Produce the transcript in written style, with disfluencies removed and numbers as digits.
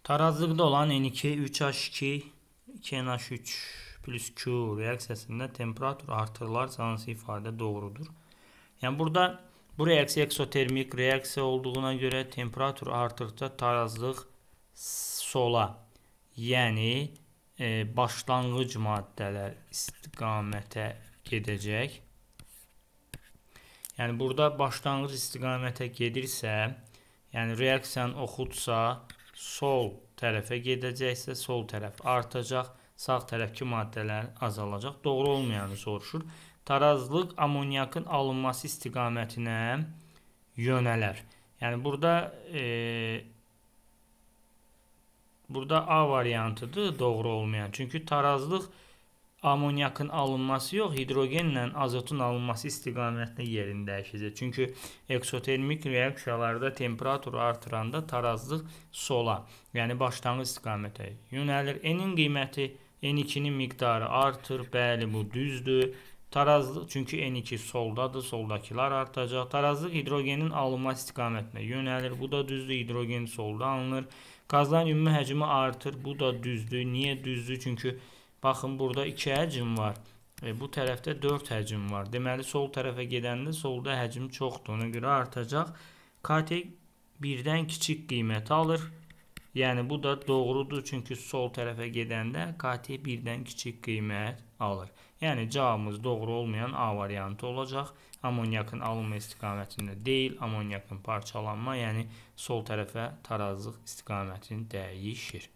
Tarazlıqda olan N2 3H2 2NH3 plus Q reaksiyasında temperatur artırılarsa hansı ifadə doğrudur? Yani burada bu reaksiya eksotermik reaksiya olduğuna göre temperatur artırdıkça tarazlıq sola, yəni başlanğıc maddələr istiqamətə gedəcək. Yəni burada başlanğıc istiqamətə gedirsə, yəni reaksiyanın oxudsa sol tərəfə gedəcəksə sol tərəf artacaq, sağ tərəfki maddələr azalacaq. Doğru olmayanı soruşur. Tarazlıq amonyakın alınması istiqamətinə yönələr. Yəni burada A variantıdır doğru olmayan. Çünki tarazlıq amonyakın alınması yox, hidrogenlə azotun alınması istiqamətində yerini dəyişəcək. Çünki eksotermik reaksiyalarda temperaturu artıranda tarazlıq sola, yəni başlanğıc istiqamətə yönəlir. N-in qiyməti N2-nin miqdarı artır. Bəli, bu düzdür. Tarazlıq çünki N2 soldadır, soldakılar artacaq. Tarazlıq hidrogenin alınması istiqamətinə yönəlir. Bu da düzdür. Hidrogen solda alınır. Qazların ümumi həcmi artır. Bu da düzdür. Niyə düzdür? Çünki baxın burada 2 həcm var. Bu tərəfdə 4 həcm var. Deməli sol tərəfə gedəndə solda həcm çoxdur. Ona görə artacaq. KT birdən kiçik qiymət alır. Yəni bu da doğrudur. Çünki sol tərəfə gedəndə KT birdən kiçik qiymət alır. Yəni cavabımız doğru olmayan A variantı olacaq. Amonyakın alınma istiqamətində deyil, amonyakın parçalanma, yəni sol tərəfə tarazlıq istiqamətini dəyişir.